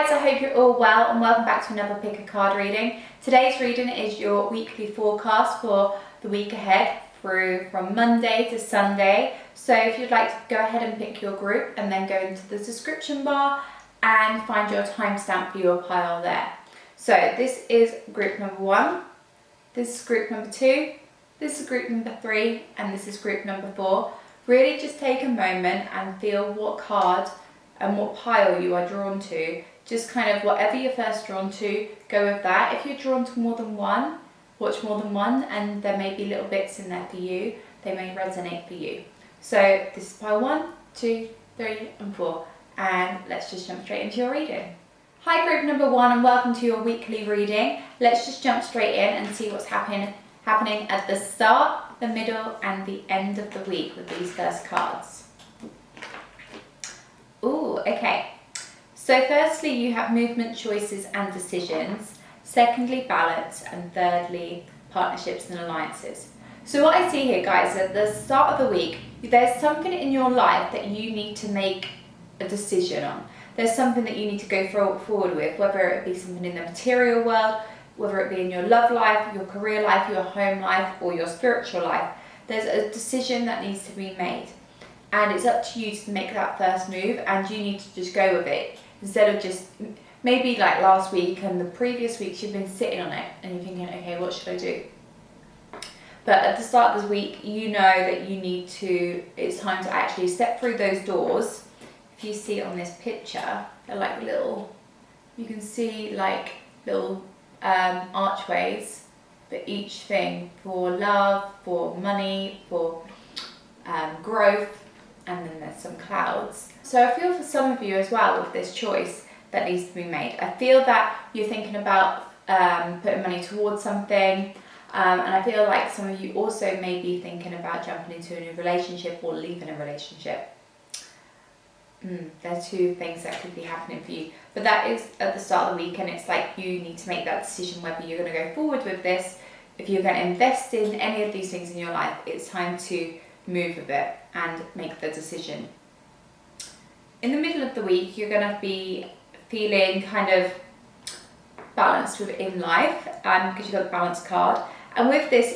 guys, I hope you're all well and welcome back to another pick a card reading. Today's reading is your weekly forecast for the week ahead from Monday to Sunday. So if you'd like to go ahead and pick your group and then go into the description bar and find your timestamp for your pile there. So this is group number 1, this is group number 2, this is group number 3 and this is group number 4. Really just take a moment and feel what card and what pile you are drawn to. Just kind of whatever you're first drawn to, go with that. If you're drawn to more than one, watch more than one, and there may be little bits in there for you. They may resonate for you. So this is pile 1, 2, 3 and 4. And let's just jump straight into your reading. Hi group number 1 and welcome to your weekly reading. Let's just jump straight in and see what's happening at the start, the middle and the end of the week with these first cards. Ooh, okay. So firstly, you have movement, choices and decisions. Secondly, balance. And thirdly, partnerships and alliances. So what I see here, guys, at the start of the week, there's something in your life that you need to make a decision on. There's something that you need to go forward with, whether it be something in the material world, whether it be in your love life, your career life, your home life, or your spiritual life. There's a decision that needs to be made. And it's up to you to make that first move, and you need to just go with it. Instead of just, maybe like last week and the previous weeks you've been sitting on it and you're thinking, okay, what should I do? But at the start of this week, you know that you need to, it's time to actually step through those doors. If you see on this picture, they're like little, you can see like little archways for each thing, for love, for money, for growth, and then there's some clouds. So I feel for some of you as well with this choice that needs to be made. I feel that you're thinking about putting money towards something, and I feel like some of you also may be thinking about jumping into a new relationship or leaving a relationship. There's two things that could be happening for you. But that is at the start of the week, and it's like you need to make that decision whether you're going to go forward with this. If you're going to invest in any of these things in your life, it's time to move with it and make the decision. In the middle of the week, you're going to be feeling kind of balanced within life, because you've got the balance card. And with this,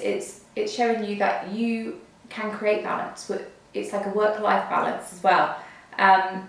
it's showing you that you can create balance. It's like a work-life balance as well.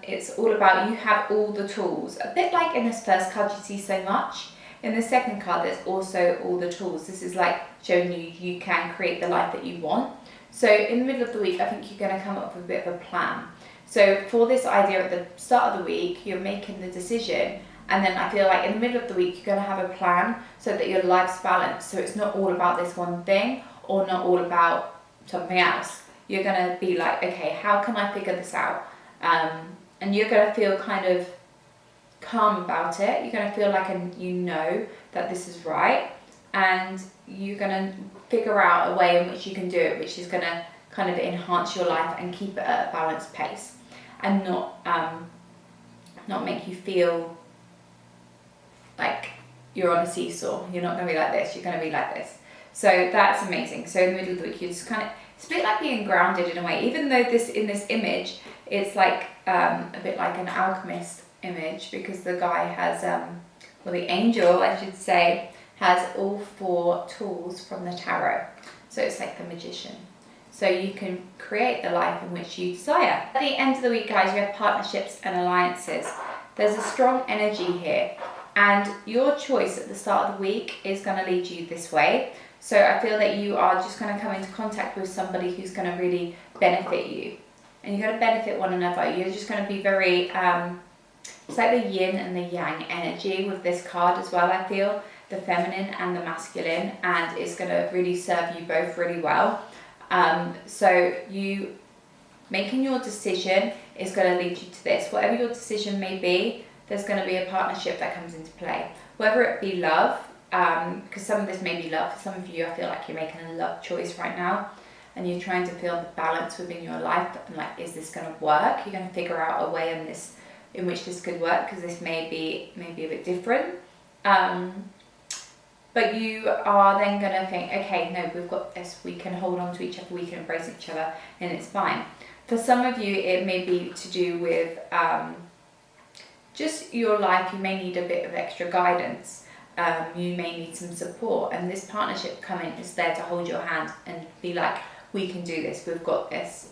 It's all about you have all the tools. A bit like in this first card you see so much. In the second card, there's also all the tools. This is like showing you can create the life that you want. So in the middle of the week, I think you're going to come up with a bit of a plan. So for this idea at the start of the week, you're making the decision, and then I feel like in the middle of the week, you're going to have a plan so that your life's balanced. So it's not all about this one thing or not all about something else. You're going to be like, okay, how can I figure this out? And you're going to feel kind of calm about it. You're going to feel like you know that this is right, and you're going to figure out a way in which you can do it, which is going to kind of enhance your life and keep it at a balanced pace, and not make you feel like you're on a seesaw. You're not going to be like this, you're going to be like this. So that's amazing. So in the middle of the week, you just kind of, it's a bit like being grounded in a way, even though in this image, it's like a bit like an alchemist image, because the guy has, or the angel, I should say, has all 4 tools from the tarot. So it's like the magician. So you can create the life in which you desire. At the end of the week, guys, you have partnerships and alliances. There's a strong energy here, and your choice at the start of the week is going to lead you this way. So I feel that you are just going to come into contact with somebody who's going to really benefit you, and you're going to benefit one another. You're just going to be very, it's like the yin and the yang energy with this card as well, I feel. The feminine and the masculine, and it's going to really serve you both really well. So you making your decision is going to lead you to this. Whatever your decision may be, there's going to be a partnership that comes into play. Whether it be love, because some of this may be love. For some of you, I feel like you're making a love choice right now, and you're trying to feel the balance within your life. And like, is this going to work? You're going to figure out a way in which this could work, because this may be a bit different. But you are then going to think, okay, no, we've got this, we can hold on to each other, we can embrace each other, and it's fine. For some of you, it may be to do with just your life, you may need a bit of extra guidance. You may need some support, and this partnership coming is there to hold your hand and be like, we can do this, we've got this,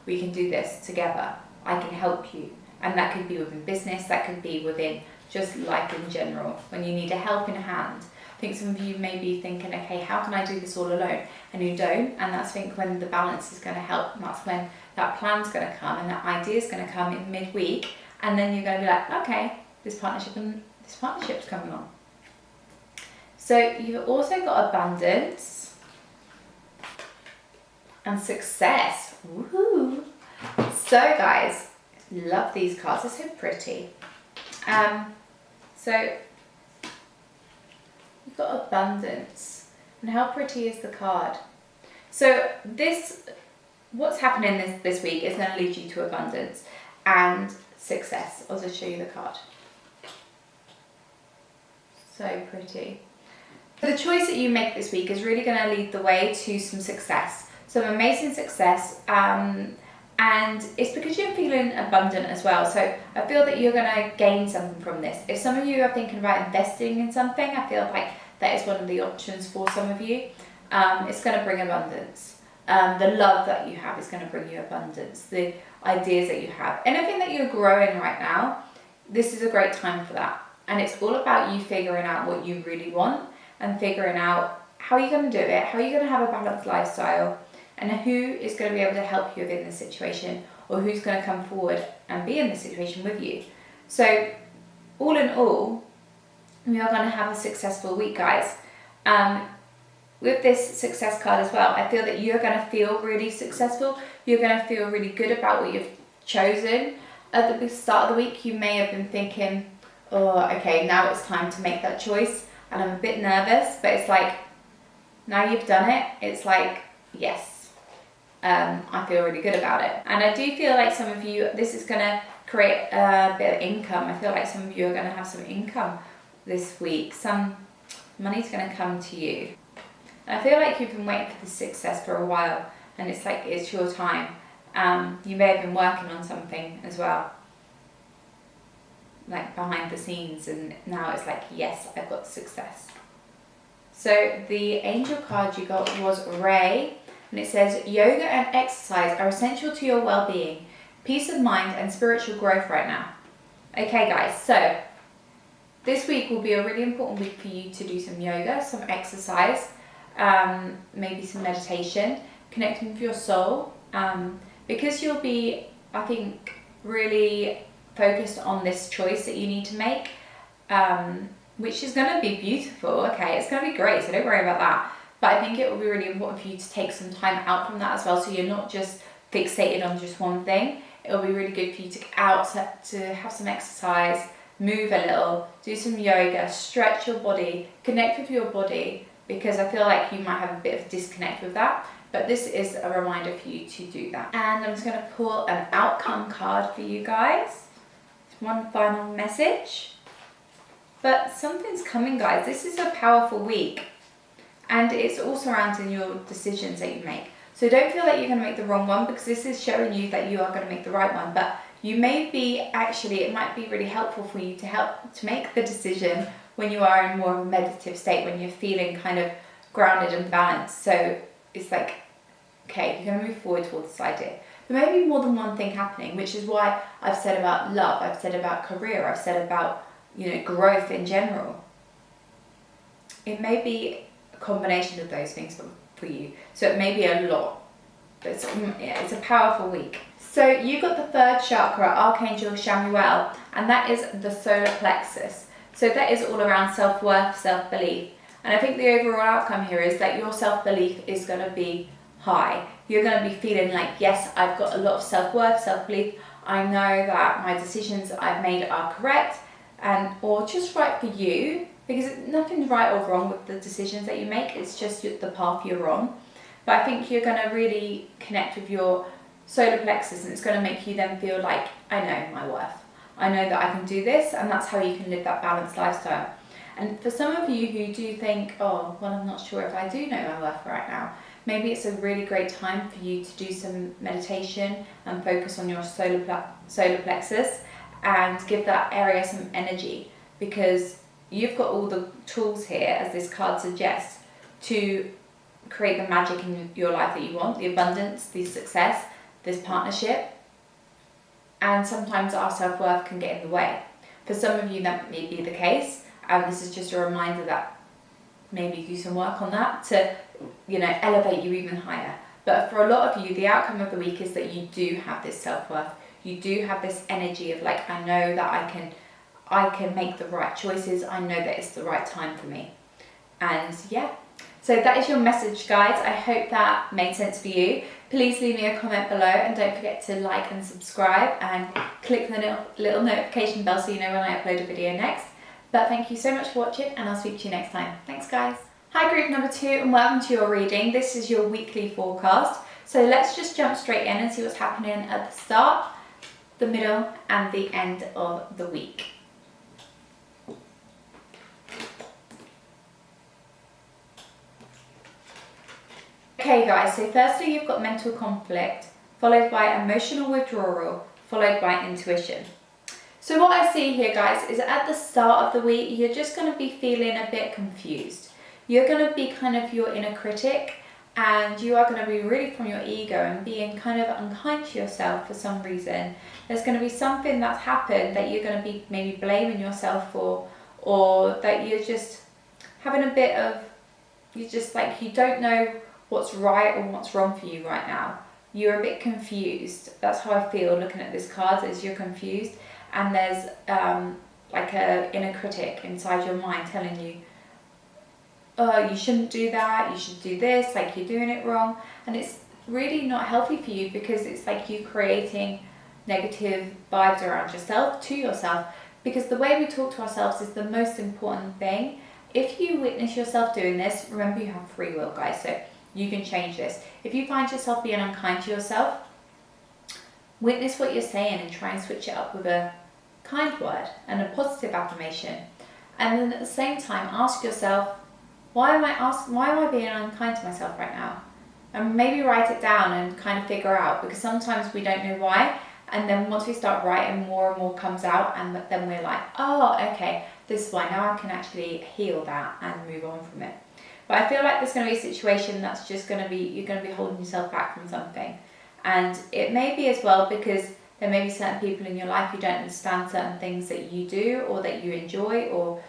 we can do this together, I can help you. And that could be within business, that could be within just life in general, when you need a helping hand. I think some of you may be thinking, okay, how can I do this all alone? And you don't, and that's, I think, when the balance is going to help, and that's when that plan's going to come and that idea is going to come in midweek, and then you're going to be like, okay, this partnership's coming on. So you've also got abundance and success. Woohoo! So guys, love these cards, they're so pretty. So you've got abundance, and how pretty is the card? So what's happening this week is going to lead you to abundance and success. I'll just show you the card. So pretty. The choice that you make this week is really going to lead the way to some success, some amazing success, and it's because you're feeling abundant as well. So I feel that you're going to gain something from this. If some of you are thinking about investing in something, I feel like that is one of the options for some of you. It's going to bring abundance. The love that you have is going to bring you abundance. The ideas that you have, anything that you're growing right now, this is a great time for that. And it's all about you figuring out what you really want and figuring out how you're going to do it, how you're going to have a balanced lifestyle, and who is going to be able to help you within this situation, or who's going to come forward and be in this situation with you. So all in all, we are going to have a successful week, guys. With this success card as well, I feel that you're going to feel really successful. You're going to feel really good about what you've chosen. At the start of the week, you may have been thinking, oh, okay, now it's time to make that choice, and I'm a bit nervous, but it's like, now you've done it, it's like, yes. I feel really good about it. And I do feel like some of you, this is going to create a bit of income. I feel like some of you are going to have some income this week. Some money's going to come to you. And I feel like you've been waiting for this success for a while, and it's like, it's your time. You may have been working on something as well, like behind the scenes, and now it's like, yes, I've got success. So the angel card you got was Ray. And it says, yoga and exercise are essential to your well-being, peace of mind and spiritual growth right now. Okay guys, so this week will be a really important week for you to do some yoga, some exercise, maybe some meditation, connecting with your soul, because you'll be, I think, really focused on this choice that you need to make, which is going to be beautiful. Okay, it's going to be great, so don't worry about that. But I think it will be really important for you to take some time out from that as well, so you're not just fixated on just one thing. It will be really good for you to get out, to have some exercise, move a little, do some yoga, stretch your body, connect with your body, because I feel like you might have a bit of a disconnect with that. But this is a reminder for you to do that. And I'm just going to pull an outcome card for you guys. One final message. But something's coming, guys. This is a powerful week. And it's all surrounding your decisions that you make. So don't feel like you're going to make the wrong one, because this is showing you that you are going to make the right one. But you may be, actually, it might be really helpful for you to make the decision when you are in more of a meditative state, when you're feeling kind of grounded and balanced. So it's like, okay, you're going to move forward towards this idea. There may be more than one thing happening, which is why I've said about love, I've said about career, I've said about, growth in general. It may be combination of those things for you, so it may be a lot, but it's a powerful week. So you got the third chakra, Archangel Chamuel, and that is the solar plexus. So that is all around self-worth, self-belief, and I think the overall outcome here is that your self-belief is going to be high. You're going to be feeling like, yes, I've got a lot of self-worth, self-belief, I know that my decisions I've made are correct, or just right for you, because nothing's right or wrong with the decisions that you make, it's just the path you're on. But I think you're going to really connect with your solar plexus, and it's going to make you then feel like, I know my worth. I know that I can do this, and that's how you can live that balanced lifestyle. And for some of you who do think, oh, well, I'm not sure if I do know my worth right now, maybe it's a really great time for you to do some meditation and focus on your solar plexus, and give that area some energy, because you've got all the tools here, as this card suggests, to create the magic in your life that you want, the abundance, the success, this partnership. And sometimes our self-worth can get in the way. For some of you that may be the case, and this is just a reminder that maybe do some work on that to, elevate you even higher. But for a lot of you, the outcome of the week is that you do have this self-worth. You do have this energy of like, I know that I can make the right choices. I know that it's the right time for me. And yeah, so that is your message, guys. I hope that made sense for you. Please leave me a comment below, and don't forget to like and subscribe and click the little notification bell so you know when I upload a video next. But thank you so much for watching, and I'll speak to you next time. Thanks, guys. Hi, group number 2, and welcome to your reading. This is your weekly forecast. So let's just jump straight in and see what's happening at the start, the middle, and the end of the week. Okay guys, so firstly you've got mental conflict, followed by emotional withdrawal, followed by intuition. So what I see here, guys, is at the start of the week, you're just going to be feeling a bit confused. You're going to be kind of your inner critic, and you are going to be really from your ego and being kind of unkind to yourself for some reason. There's going to be something that's happened that you're going to be maybe blaming yourself for, or that you're just having a bit of, you don't know what's right or what's wrong for you right now. You're a bit confused. That's how I feel looking at this card, is you're confused, and there's like a inner critic inside your mind telling you, oh, you shouldn't do that, you should do this, like you're doing it wrong. And it's really not healthy for you, because it's like you creating negative vibes around yourself, to yourself, because the way we talk to ourselves is the most important thing. If you witness yourself doing this, remember you have free will, guys, so you can change this. If you find yourself being unkind to yourself, witness what you're saying and try and switch it up with a kind word and a positive affirmation. And then at the same time, ask yourself, why am I being unkind to myself right now? And maybe write it down and kind of figure out, because sometimes we don't know why. And then once we start writing, more and more comes out, and then we're like, oh, okay, this is why. Now I can actually heal that and move on from it. But I feel like there's going to be a situation that's just going to be, you're going to be holding yourself back from something. And it may be as well because there may be certain people in your life who don't understand certain things that you do or that you enjoy, or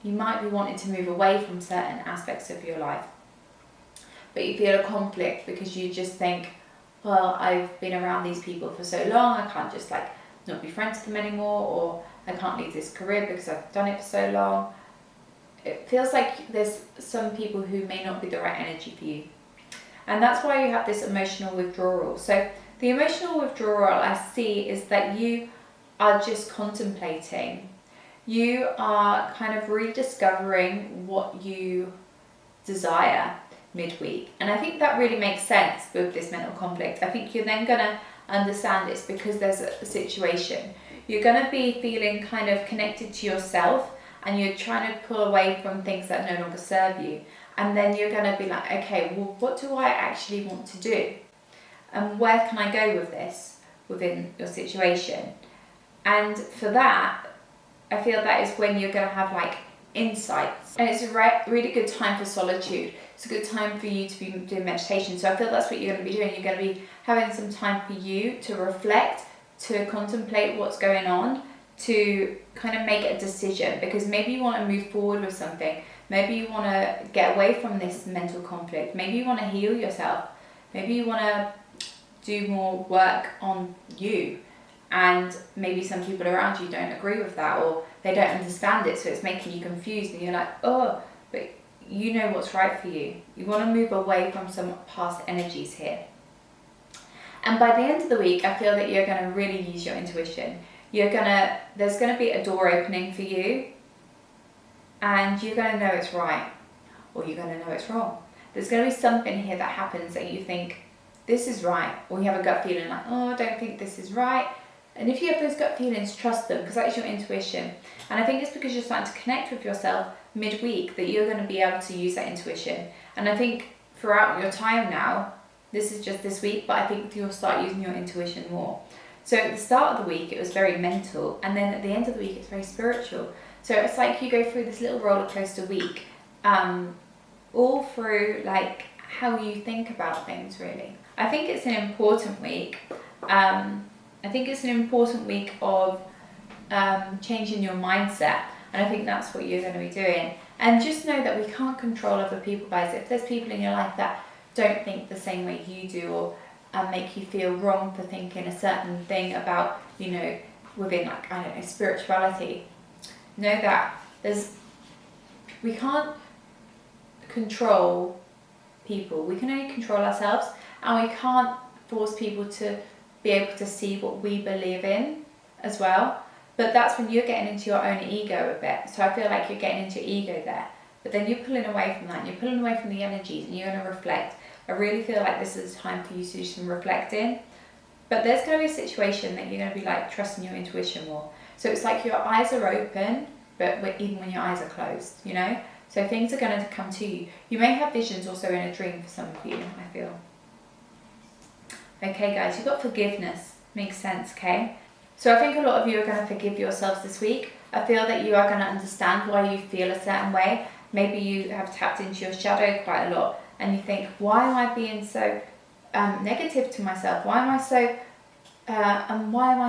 you might be wanting to move away from certain aspects of your life. But you feel a conflict because you just think, well, I've been around these people for so long, I can't just not be friends with them anymore, or I can't leave this career because I've done it for so long. It feels like there's some people who may not be the right energy for you. And that's why you have this emotional withdrawal. So the emotional withdrawal I see is that you are just contemplating. You are kind of rediscovering what you desire midweek. And I think that really makes sense with this mental conflict. I think you're then going to understand it's because there's a situation. You're going to be feeling kind of connected to yourself, and you're trying to pull away from things that no longer serve you. And then you're going to be like, okay, well, what do I actually want to do? And where can I go with this within your situation? And for that, I feel that is when you're going to have insights. And it's a really good time for solitude. It's a good time for you to be doing meditation. So I feel that's what you're going to be doing. You're going to be having some time for you to reflect, to contemplate what's going on, to kind of make a decision, because maybe you want to move forward with something. Maybe you want to get away from this mental conflict. Maybe you want to heal yourself. Maybe you want to do more work on you. And maybe some people around you don't agree with that, or they don't understand it, so it's making you confused, and you're like, oh, but you know what's right for you. You want to move away from some past energies here. And by the end of the week, I feel that you're going to really use your intuition. There's going to be a door opening for you, and you're going to know it's right, or you're going to know it's wrong. There's going to be something here that happens that you think, this is right, or you have a gut feeling like, oh, I don't think this is right. And if you have those gut feelings, trust them, because that is your intuition. And I think it's because you're starting to connect with yourself midweek that you're going to be able to use that intuition. And I think throughout your time now, this is just this week, but I think you'll start using your intuition more. So at the start of the week, it was very mental, and then at the end of the week, it's very spiritual. So it's like you go through this little roller coaster week, all through like how you think about things, really. I think it's an important week. I think it's an important week of changing your mindset, and I think that's what you're going to be doing. And just know that we can't control other people, guys. If there's people in your life that don't think the same way you do, or make you feel wrong for thinking a certain thing about, you know, within like, I don't know, spirituality, know that we can't control people. We can only control ourselves, and we can't force people to be able to see what we believe in as well. But that's when you're getting into your own ego a bit. So I feel like you're getting into your ego there. But then you're pulling away from that, and you're pulling away from the energies, and you're going to reflect. I really feel like this is a time for you to do some reflecting. But there's going to be a situation that you're going to be like trusting your intuition more. So it's like your eyes are open, but even when your eyes are closed, you know? So things are going to come to you. You may have visions also in a dream for some of you, I feel. Okay, guys, you've got forgiveness. Makes sense, okay? So I think a lot of you are going to forgive yourselves this week. I feel that you are going to understand why you feel a certain way. Maybe you have tapped into your shadow quite a lot, and you think, why am I being so negative to myself? Why am I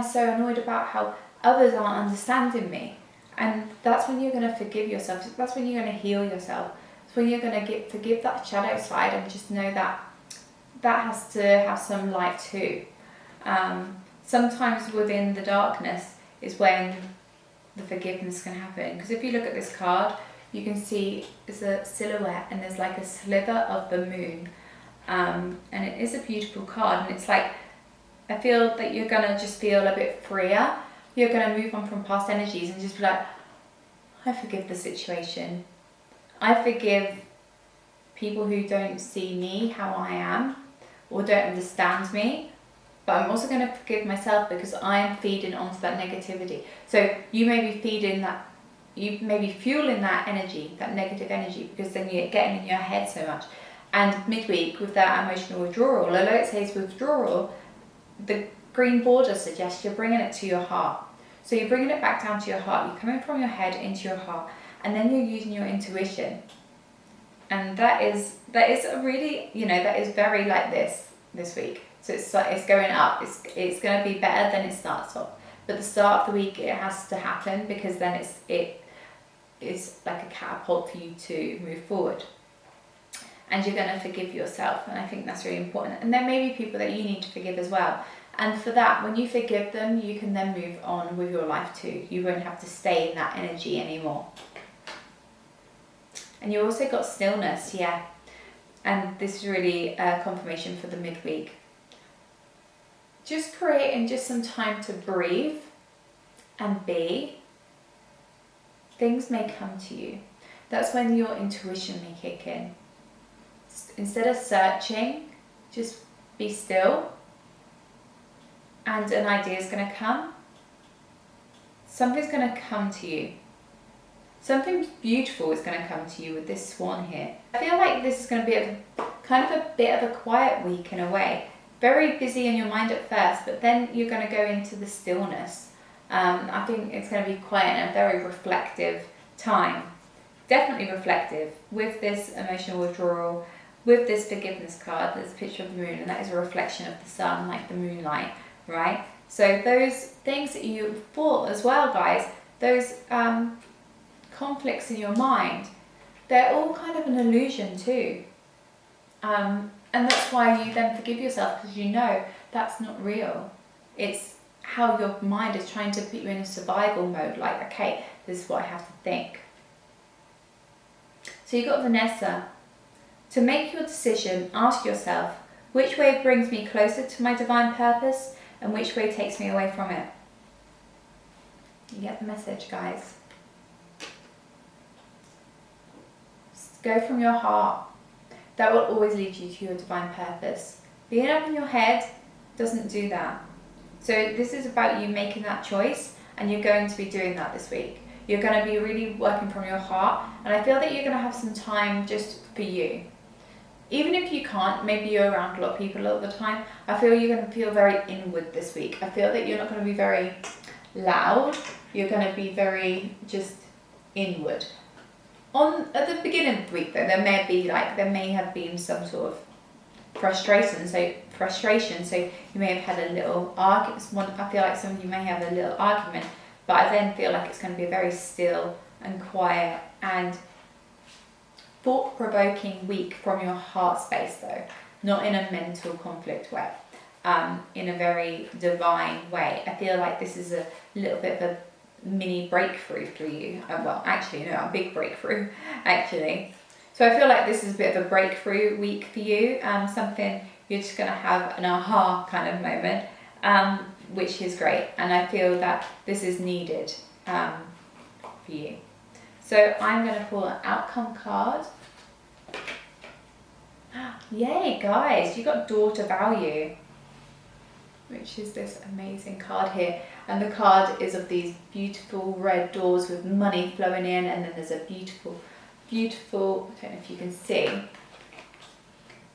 so annoyed about how others aren't understanding me? And that's when you're going to forgive yourself. That's when you're going to heal yourself. It's when you're going to forgive that shadow side, and just know that that has to have some light too. Sometimes within the darkness is when the forgiveness can happen. Because if you look at this card, you can see it's a silhouette, and there's like a sliver of the moon. And it is a beautiful card, and it's like, I feel that you're going to just feel a bit freer. You're going to move on from past energies and just be like, I forgive the situation. I forgive people who don't see me how I am, or don't understand me. But I'm also going to forgive myself because I am feeding onto that negativity. So you may be feeding that, you may be fueling that energy, that negative energy, because then you're getting in your head so much. And midweek with that emotional withdrawal, although it says withdrawal, the green border suggests you're bringing it to your heart. So you're bringing it back down to your heart. You're coming from your head into your heart, and then you're using your intuition. And that is a really, you know, that is very like this week. So it's going up. It's going to be better than it starts off. But the start of the week, it has to happen, because then it's like a catapult for you to move forward. And you're going to forgive yourself, and I think that's really important. And there may be people that you need to forgive as well. And for that, when you forgive them, you can then move on with your life too. You won't have to stay in that energy anymore. And you also got stillness, yeah. And this is really a confirmation for the midweek. Just creating just some time to breathe and be. Things may come to you. That's when your intuition may kick in. Instead of searching, just be still, and an idea is going to come. Something's going to come to you. Something beautiful is going to come to you with this swan here. I feel like this is going to be a bit of a quiet week in a way. Very busy in your mind at first, but then you're going to go into the stillness. I think it's going to be quiet and a very reflective time. Definitely reflective with this emotional withdrawal. With this forgiveness card, there's a picture of the moon, and that is a reflection of the sun, like the moonlight, right? So those things that you thought as well, guys, those conflicts in your mind, they're all kind of an illusion too. And that's why you then forgive yourself, because you know that's not real. It's how your mind is trying to put you in a survival mode, like, okay, this is what I have to think. So you got Vanessa. To make your decision, ask yourself, which way brings me closer to my divine purpose, and which way takes me away from it? You get the message, guys. Go from your heart. That will always lead you to your divine purpose. Being up in your head doesn't do that. So this is about you making that choice, and you're going to be doing that this week. You're going to be really working from your heart, and I feel that you're going to have some time just for you. even if you can't, maybe you're around a lot of people all the time, I feel you're going to feel very inward this week. I feel that you're not going to be very loud. You're going to be very just inward. At the beginning of the week though, there may have been some sort of frustration. So you may have had a little argument. I feel like some of you may have a little argument, but I then feel like it's going to be a very still and quiet and thought-provoking week from your heart space though, not in a mental conflict way, in a very divine way. I feel like this is a little bit of a mini breakthrough for you. Well, actually, no, a big breakthrough, actually. So I feel like this is a bit of a breakthrough week for you, something you're just going to have an aha kind of moment, which is great. And I feel that this is needed for you. So I'm going to pull an outcome card. Yay, guys, you got door to value, which is this amazing card here. And the card is of these beautiful red doors with money flowing in, and then there's a beautiful, I don't know if you can see,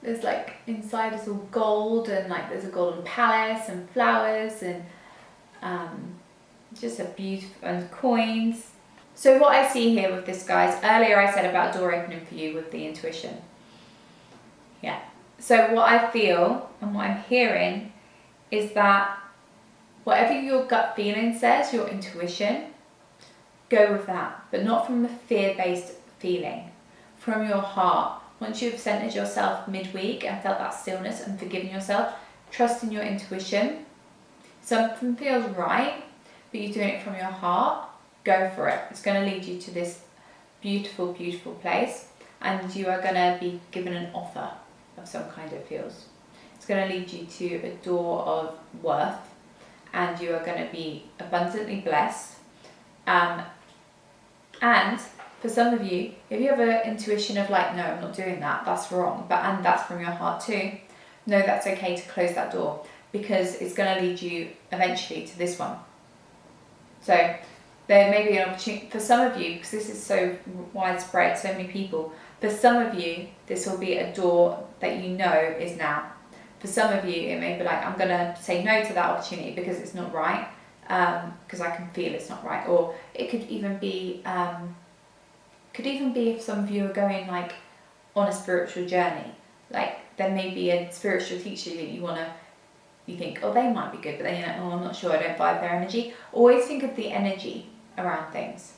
there's like inside is all gold, and like there's a golden palace and flowers and just a beautiful, and coins. So what I see here with this, guys, earlier I said about door opening for you with the intuition. Yeah. So what I feel and what I'm hearing is that whatever your gut feeling says, your intuition, go with that, but not from a fear-based feeling, from your heart. Once you've centered yourself midweek and felt that stillness and forgiven yourself, trust in your intuition. Something feels right, but you're doing it from your heart, go for it. It's going to lead you to this beautiful, beautiful place, and you are going to be given an offer of some kind, it feels. It's going to lead you to a door of worth, and you are going to be abundantly blessed. And for some of you, if you have an intuition of like, no, I'm not doing that, that's wrong, and that's from your heart too, no, that's okay to close that door, because it's going to lead you eventually to this one. So there may be an opportunity for some of you, because this is so widespread, so many people. For some of you, this will be a door that you know is now. For some of you, it may be like, I'm going to say no to that opportunity because it's not right, because I can feel it's not right. Or it could even be if some of you are going like on a spiritual journey. Like there may be a spiritual teacher that you think, oh, they might be good, but then you're like, oh, I'm not sure, I don't vibe their energy. Always think of the energy around things.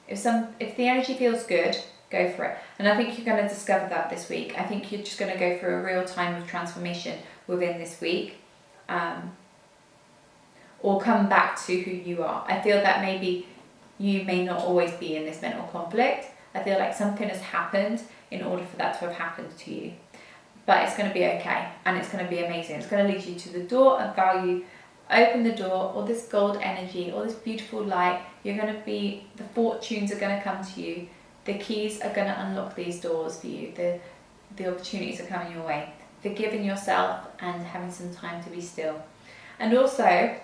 If the energy feels good, go for it. And I think you're going to discover that this week. I think you're just going to go through a real time of transformation within this week, or come back to who you are. I feel that maybe you may not always be in this mental conflict. I feel like something has happened in order for that to have happened to you. But it's going to be okay, and it's going to be amazing. It's going to lead you to the door of value. Open the door, all this gold energy, all this beautiful light. The fortunes are going to come to you. The keys are going to unlock these doors for you. The opportunities are coming your way. Forgiving yourself and having some time to be still. And also,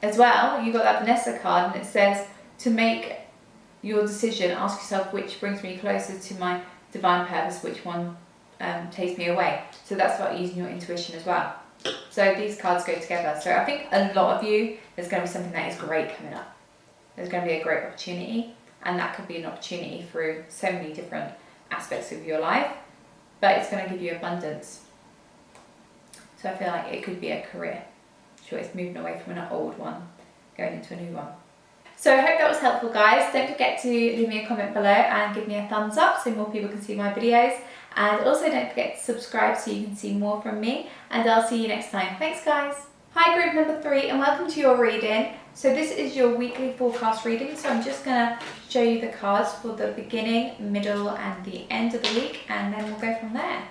as well, you got that Vanessa card, and it says to make your decision, ask yourself which brings me closer to my divine purpose, which one takes me away. So that's about using your intuition as well. So these cards go together. So I think a lot of you, there's going to be something that is great coming up. There's going to be a great opportunity, and that could be an opportunity through so many different aspects of your life, but it's going to give you abundance. So I feel like it could be a career choice, moving away from an old one, going into a new one. So I hope that was helpful, guys. Don't forget to leave me a comment below and give me a thumbs up so more people can see my videos. And also don't forget to subscribe so you can see more from me. And I'll see you next time. Thanks, guys. Hi, group number 3, and welcome to your reading. So this is your weekly forecast reading. So I'm just going to show you the cards for the beginning, middle, and the end of the week, and then we'll go from there.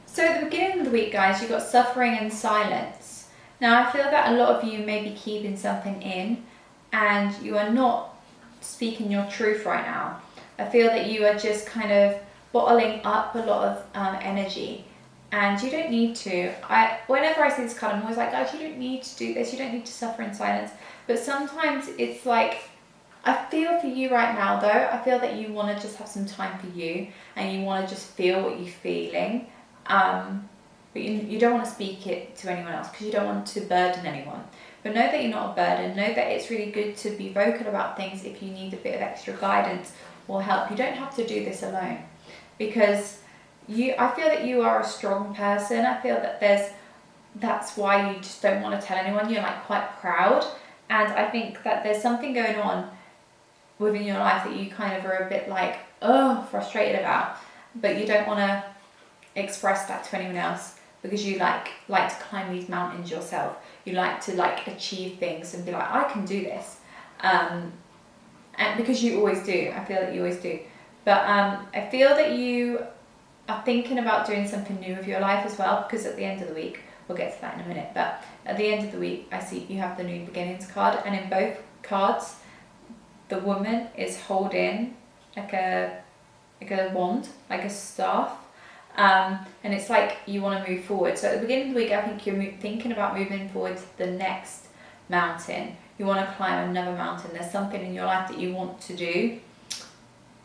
So at the beginning of the week, guys, you've got suffering and silence. Now, I feel that a lot of you may be keeping something in, and you are not speaking your truth right now. I feel that you are just kind of bottling up a lot of energy, and you don't need to. Whenever I see this card, I'm always like, guys, you don't need to do this. You don't need to suffer in silence. But sometimes it's like, I feel for you right now though, I feel that you want to just have some time for you, and you want to just feel what you're feeling. But you don't want to speak it to anyone else because you don't want to burden anyone. But know that you're not a burden. Know that it's really good to be vocal about things if you need a bit of extra guidance or help. You don't have to do this alone, because I feel that you are a strong person. I feel that that's why you just don't want to tell anyone. You're like quite proud, and I think that there's something going on within your life that you kind of are a bit like frustrated about, but you don't want to express that to anyone else because you like to climb these mountains yourself. You like to achieve things and be like, I can do this, and because you always do. I feel that you always do, but I feel that you are thinking about doing something new with your life as well, because at the end of the week, we'll get to that in a minute, but at the end of the week I see you have the new beginnings card, and in both cards the woman is holding like a wand, like a staff, and it's like you want to move forward. So at the beginning of the week, I think you're thinking about moving forward to the next mountain. You want to climb another mountain. There's something in your life that you want to do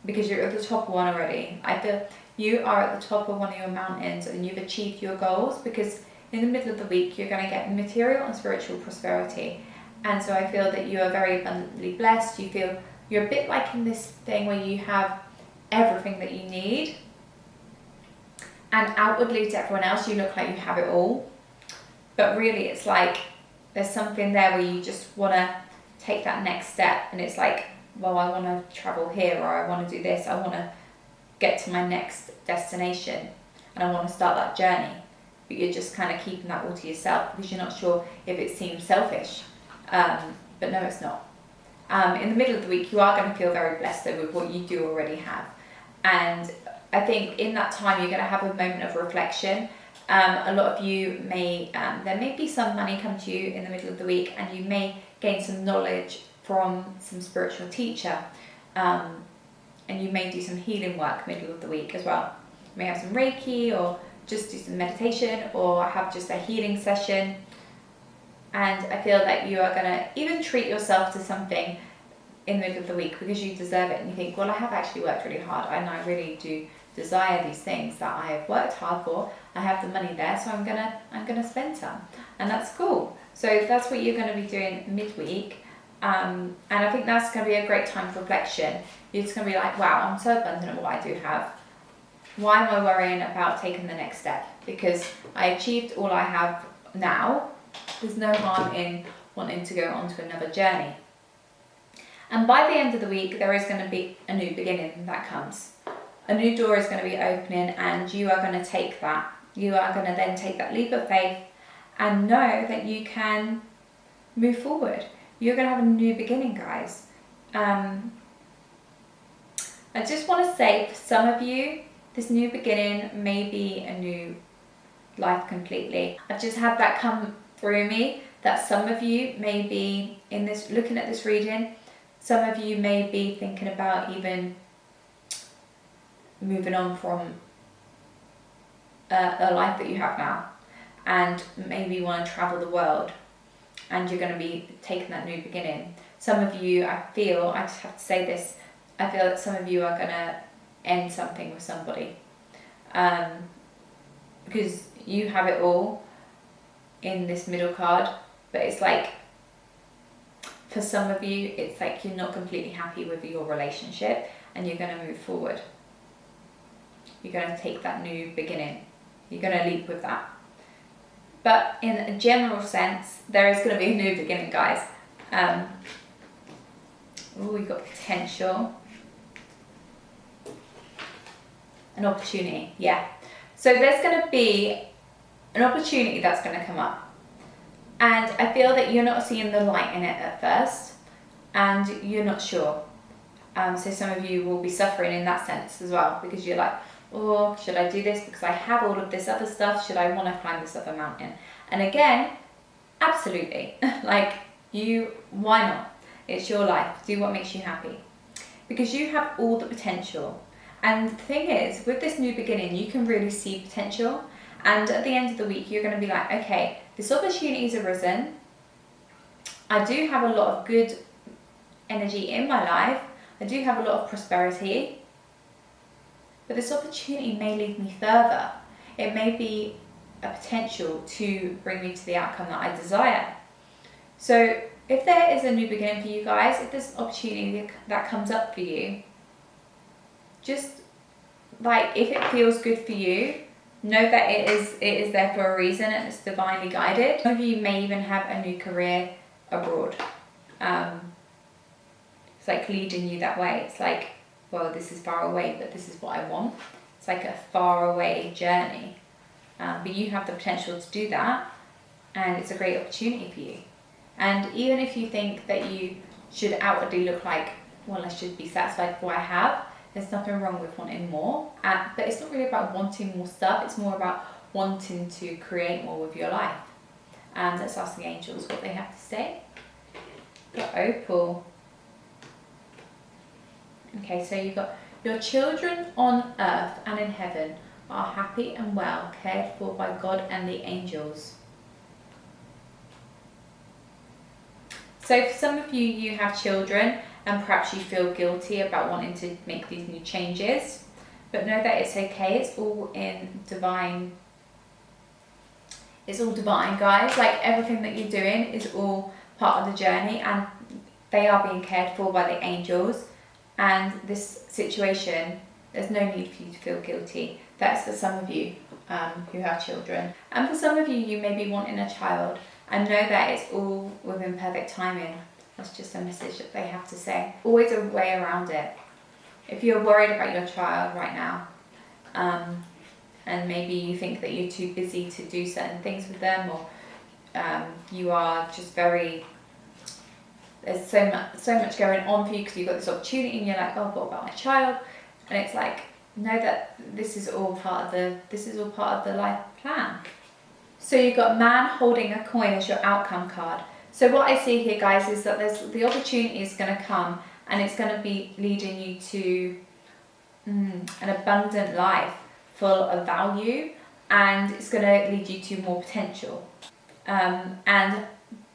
because you're at the top of one already. I feel you are at the top of one of your mountains and you've achieved your goals, because in the middle of the week you're going to get material and spiritual prosperity. And so I feel that you are very abundantly blessed. You feel you're a bit like in this thing where you have everything that you need, and outwardly to everyone else you look like you have it all, but really it's like there's something there where you just want to take that next step, and it's like, well, I want to travel here, or I want to do this, I want to get to my next destination, and I want to start that journey, but you're just kind of keeping that all to yourself because you're not sure if it seems selfish. But no, it's not. In the middle of the week, you are going to feel very blessed though with what you do already have. And I think in that time, you're going to have a moment of reflection. A lot of you may, there may be some money come to you in the middle of the week, and you may gain some knowledge from some spiritual teacher. And you may do some healing work middle of the week as well. You may have some Reiki, or just do some meditation, or have just a healing session. And I feel that you are going to even treat yourself to something in the middle of the week because you deserve it, and you think, well, I have actually worked really hard, and I really do desire these things that I have worked hard for. I have the money there, so I'm gonna spend some, and that's cool. So that's what you're going to be doing midweek, and I think that's going to be a great time for reflection. You're just going to be like, wow, I'm so abundant of what I do have. Why am I worrying about taking the next step? Because I achieved all I have now. There's no harm in wanting to go on to another journey. And by the end of the week, there is going to be a new beginning that comes. A new door is going to be opening, and you are going to take that. You are going to then take that leap of faith and know that you can move forward. You're going to have a new beginning, guys. I just want to say, for some of you, this new beginning may be a new life completely. I've just had that come through me, that some of you may be in this, looking at this reading, some of you may be thinking about even moving on from a life that you have now, and maybe you want to travel the world, and you're going to be taking that new beginning. Some of you, I just have to say this, I feel that some of you are going to end something with somebody, because you have it all in this middle card, but it's like, for some of you, it's like you're not completely happy with your relationship, and you're going to move forward. You're going to take that new beginning. You're going to leap with that. But in a general sense, there is going to be a new beginning, guys. We've got potential. An opportunity, yeah. So there's going to be an opportunity that's going to come up. And I feel that you're not seeing the light in it at first, and you're not sure. So some of you will be suffering in that sense as well, because you're like, oh, should I do this because I have all of this other stuff? Should I want to climb this other mountain? And again, absolutely. Like, why not? It's your life. Do what makes you happy. Because you have all the potential. And the thing is, with this new beginning, you can really see potential. And at the end of the week, you're going to be like, okay, this opportunity has arisen. I do have a lot of good energy in my life. I do have a lot of prosperity, but this opportunity may lead me further. It may be a potential to bring me to the outcome that I desire. So if there is a new beginning for you guys, if there's an opportunity that comes up for you, just like, if it feels good for you, know that it is there for a reason and it's divinely guided. Some of you may even have a new career abroad. It's like leading you that way. It's like, well, this is far away, but this is what I want. It's like a far away journey. But you have the potential to do that, and it's a great opportunity for you. And even if you think that you should outwardly look like, well, I should be satisfied with what I have, there's nothing wrong with wanting more. But it's not really about wanting more stuff, it's more about wanting to create more with your life. And let's ask the angels what they have to say. Got Opal. Okay, so you've got, your children on earth and in heaven are happy and well, cared for by God and the angels. So for some of you, you have children and perhaps you feel guilty about wanting to make these new changes, but know that it's okay. It's all in divine. It's all divine, guys. Like, everything that you're doing is all part of the journey, and they are being cared for by the angels. And this situation, there's no need for you to feel guilty. That's for some of you who have children. And for some of you, you may be wanting a child, and know that it's all within perfect timing. That's just a message that they have to say. Always a way around it. If you're worried about your child right now, and maybe you think that you're too busy to do certain things with them, or you are just very, there's so much going on for you because you've got this opportunity and you're like, oh, what about my child? And it's like, know that this is all part of the life plan. So you've got man holding a coin as your outcome card. So what I see here, guys, is that the opportunity is going to come, and it's going to be leading you to an abundant life full of value, and it's going to lead you to more potential and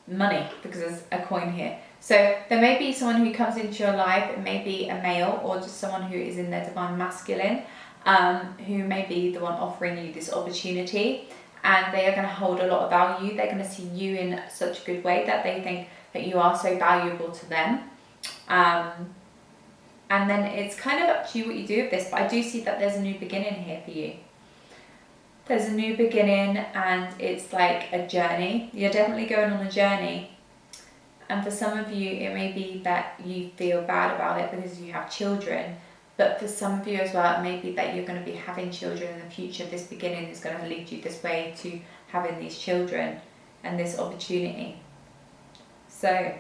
money, because there's a coin here. So there may be someone who comes into your life, it may be a male or just someone who is in their divine masculine, who may be the one offering you this opportunity, and they are going to hold a lot of value. They're going to see you in such a good way that they think that you are so valuable to them. And then it's kind of up to you what you do with this, but I do see that there's a new beginning here for you. There's a new beginning, and it's like a journey. You're definitely going on a journey. And for some of you, it may be that you feel bad about it because you have children. But for some of you as well, it may be that you're going to be having children in the future. This beginning is going to lead you this way to having these children and this opportunity. So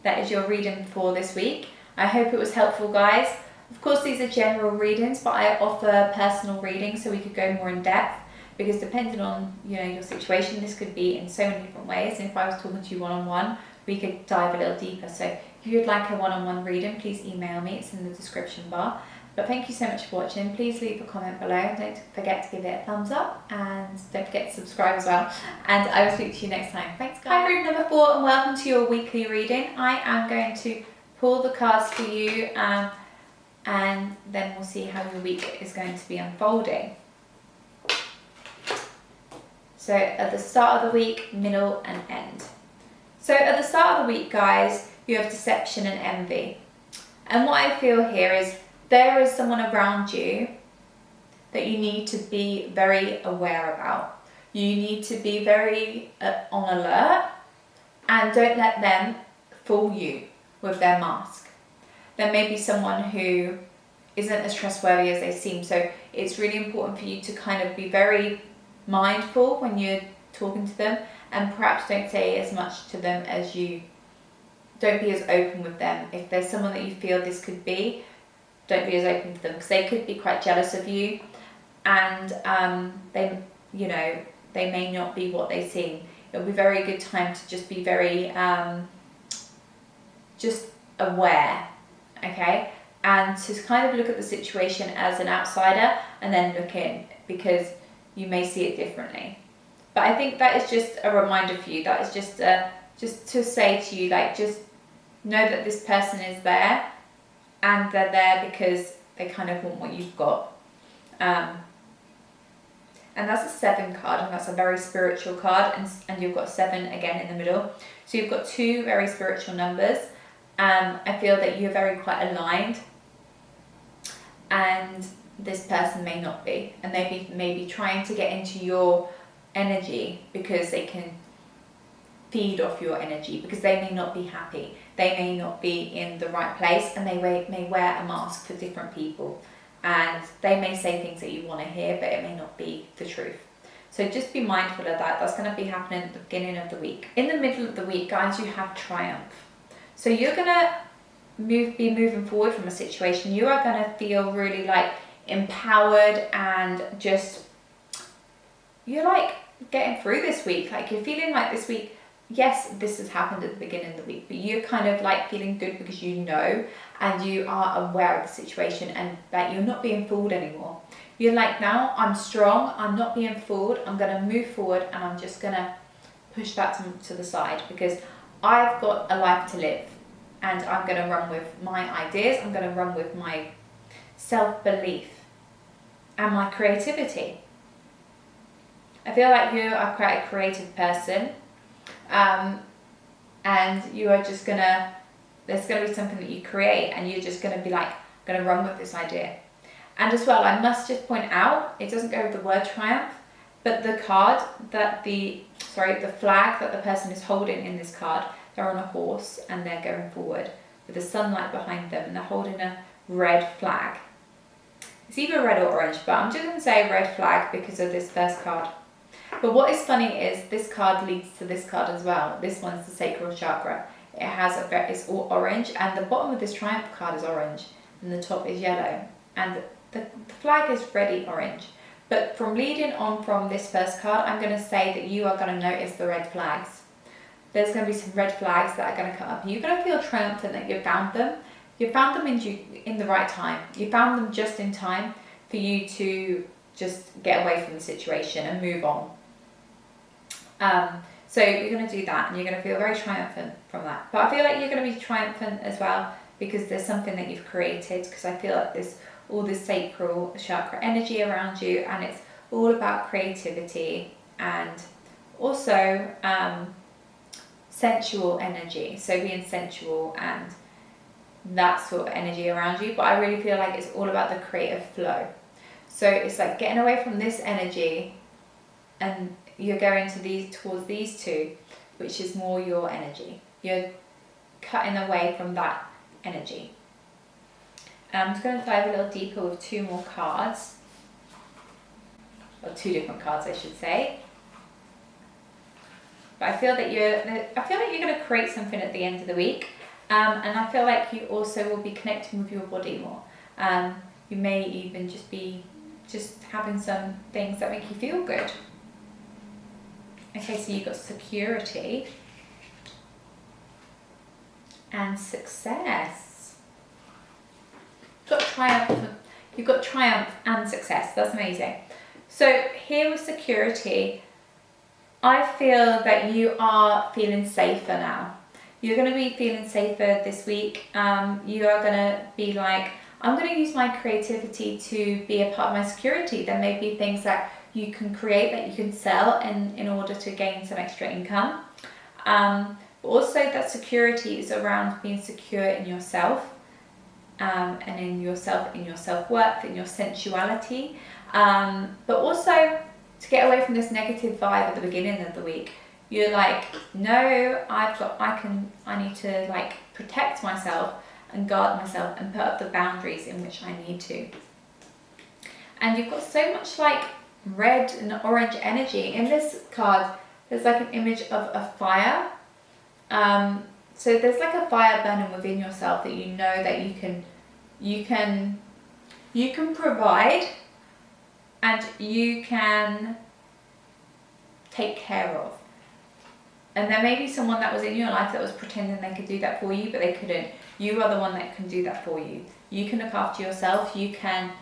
that is your reading for this week. I hope it was helpful, guys. Of course, these are general readings, but I offer personal readings so we could go more in depth, because depending on your situation, this could be in so many different ways. And if I was talking to you one-on-one, we could dive a little deeper. So if you would like a one-on-one reading, please email me. It's in the description bar. But thank you so much for watching. Please leave a comment below. Don't forget to give it a thumbs up, and don't forget to subscribe as well. And I will speak to you next time. Thanks, guys. Hi, group number 4, and welcome to your weekly reading. I am going to pull the cards for you, and then we'll see how your week is going to be unfolding. So at the start of the week, middle and end. So at the start of the week, guys, you have deception and envy. And what I feel here is there is someone around you that you need to be very aware about. You need to be very on alert, and don't let them fool you with their mask. There may be someone who isn't as trustworthy as they seem. So it's really important for you to kind of be very mindful when you're talking to them, and perhaps don't say as much to them as you, don't be as open with them. If there's someone that you feel this could be, don't be as open to them, because they could be quite jealous of you, and they may not be what they seem. It'll be a very good time to just be very just aware, okay, and to kind of look at the situation as an outsider and then look in, because you may see it differently. But I think that is just a reminder for you. That is just to say to you, like, just know that this person is there, and they're there because they kind of want what you've got. And that's a 7 card, and that's a very spiritual card, and you've got 7 again in the middle. So you've got 2 very spiritual numbers. I feel that you're very quite aligned, and this person may not be, and they may be trying to get into your energy because they can feed off your energy, because they may not be happy, they may not be in the right place, and they may wear a mask for different people, and they may say things that you want to hear, but it may not be the truth. So just be mindful of that. That's going to be happening at the beginning of the week. In the middle of the week, guys, you have triumph. So you're going to be moving forward from a situation. You are going to feel really like empowered, and just, you're like getting through this week. Like you're feeling like this week, yes, this has happened at the beginning of the week, but you're kind of like feeling good because you know, and you are aware of the situation, and that you're not being fooled anymore. You're like, now I'm strong, I'm not being fooled, I'm going to move forward, and I'm just going to push that to the side, because I've got a life to live, and I'm going to run with my ideas, I'm going to run with my self-belief and my creativity. I feel like you are quite a creative person, and you are just there's gonna be something that you create, and you're just gonna be like, gonna run with this idea. And as well, I must just point out, it doesn't go with the word triumph, but the card that the flag that the person is holding in this card, they're on a horse and they're going forward with the sunlight behind them, and they're holding a red flag. It's either red or orange, but I'm just gonna say red flag because of this first card. But what is funny is this card leads to this card as well. This one's the sacral chakra. It has it's all orange, and the bottom of this triumph card is orange, and the top is yellow, and the flag is reddy orange. But from leading on from this first card, I'm going to say that you are going to notice the red flags. There's going to be some red flags that are going to come up, and you're going to feel triumphant that you found them. You found them in the right time. You found them just in time for you to just get away from the situation and move on. So you're going to do that, and you're going to feel very triumphant from that. But I feel like you're going to be triumphant as well because there's something that you've created, because I feel like there's all this sacral chakra energy around you, and it's all about creativity and also sensual energy. So being sensual and that sort of energy around you. But I really feel like it's all about the creative flow. So it's like getting away from this energy, and you're going towards these two, which is more your energy. You're cutting away from that energy. And I'm just going to dive a little deeper with 2 more cards, or 2 different cards, I should say. But I feel that you're going to create something at the end of the week, and I feel like you also will be connecting with your body more. You may even just be having some things that make you feel good. Okay, so you've got security and success. You've got triumph and success. That's amazing. So here with security, I feel that you are feeling safer now. You're going to be feeling safer this week. You are going to be like, I'm going to use my creativity to be a part of my security. There may be things that you can create that you can sell in order to gain some extra income. But also that security is around being secure in yourself, and in your self-worth, in your sensuality. But also to get away from this negative vibe at the beginning of the week. You're like, no, I need to like protect myself and guard myself and put up the boundaries in which I need to. And you've got so much like red and orange energy. In this card, there's like an image of a fire. So there's like a fire burning within yourself that you know that you can provide, and you can take care of. And there may be someone that was in your life that was pretending they could do that for you, but they couldn't. You are the one that can do that for you. You can look after yourself. You can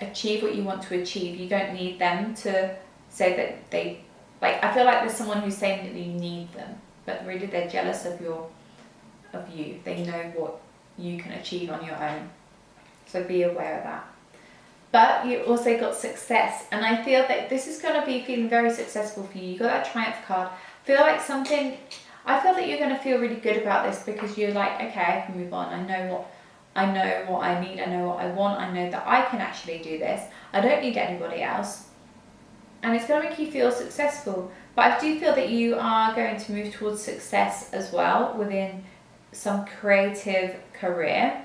achieve what you want to achieve. You don't need them to say that they, like, I feel like there's someone who's saying that you need them, but really they're jealous of of you. They know what you can achieve on your own. So be aware of that. But you also got success, and I feel that this is going to be feeling very successful for you. You got that Triumph card. I feel that you're going to feel really good about this, because you're like, okay, I can move on. I know what I need. I know what I want. I know that I can actually do this. I don't need anybody else. And it's going to make you feel successful. But I do feel that you are going to move towards success as well within some creative career.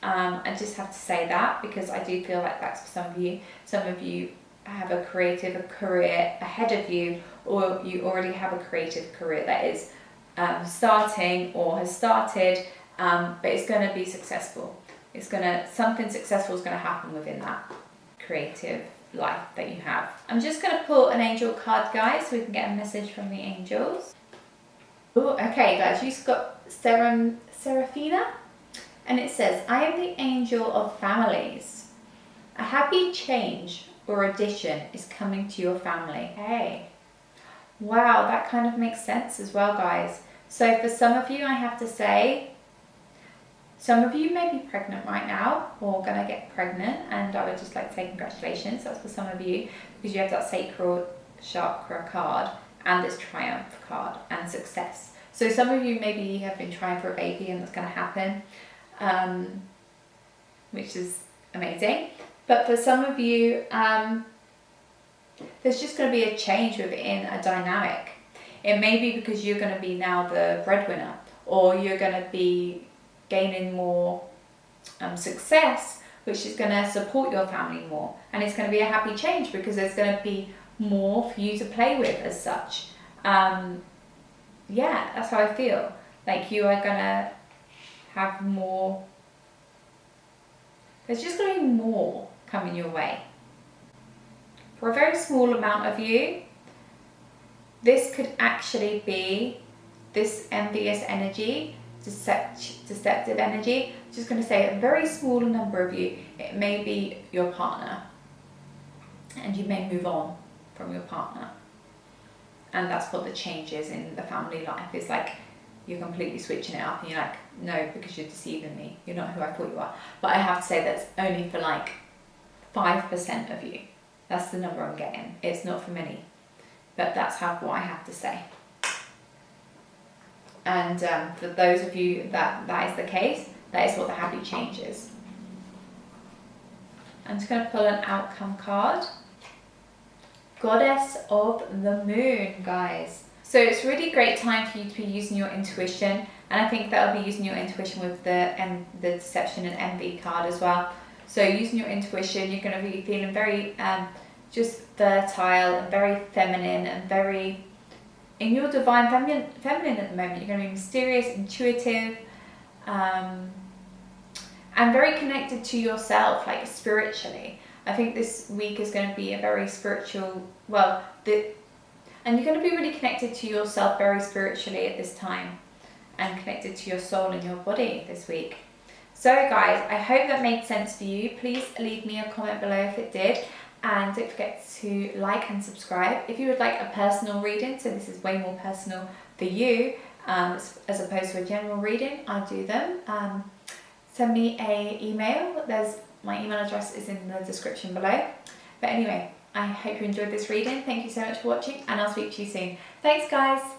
I just have to say that, because I do feel like that's for some of you. Some of you have a creative career ahead of you, or you already have a creative career that is starting or has started, but it's going to be successful. Something successful is going to happen within that creative life that you have. I'm just going to pull an angel card, guys, so we can get a message from the angels. Oh, okay, guys, you've got Seraphina. And it says, I am the angel of families. A happy change or addition is coming to your family. Hey. Wow, that kind of makes sense as well, guys. So for some of you, I have to say, some of you may be pregnant right now, or going to get pregnant, and I would just like to say congratulations. That's for some of you, because you have that sacral chakra card and this Triumph card and success. So some of you maybe have been trying for a baby and that's going to happen. Which is amazing. But for some of you, there's just going to be a change within a dynamic. It may be because you're going to be now the breadwinner, or you're going to be gaining more success, which is going to support your family more. And it's going to be a happy change, because there's going to be more for you to play with as such. Yeah, that's how I feel. Like you are going to have more. There's just going to be more coming your way. For a very small amount of you, this could actually be this envious energy, deceptive energy. I'm just going to say a very small number of you, it may be your partner, and you may move on from your partner. And that's what the change is in the family life. It's like you're completely switching it up, and you're like, no, because you're deceiving me. You're not who I thought you are. But I have to say that's only for like 5% of you. That's the number I'm getting. It's not for many. But that's what I have to say. And for those of you that is the case, that is what the happy change is. I'm just going to pull an outcome card. Goddess of the Moon, guys. So it's a really great time for you to be using your intuition, and I think that'll be using your intuition with the deception and envy card as well. So using your intuition, you're going to be feeling very just fertile and very feminine, and very in your divine feminine at the moment. You're going to be mysterious, intuitive, and very connected to yourself, like spiritually. I think this week is going to be a very spiritual, and you're going to be really connected to yourself very spiritually at this time, and connected to your soul and your body this week. So guys, I hope that made sense for you. Please leave me a comment below if it did, and don't forget to like and subscribe. If you would like a personal reading, so this is way more personal for you, as opposed to a general reading, I do them. Send me an email. My email address is in the description below. But anyway, I hope you enjoyed this reading. Thank you so much for watching, and I'll speak to you soon. Thanks, guys.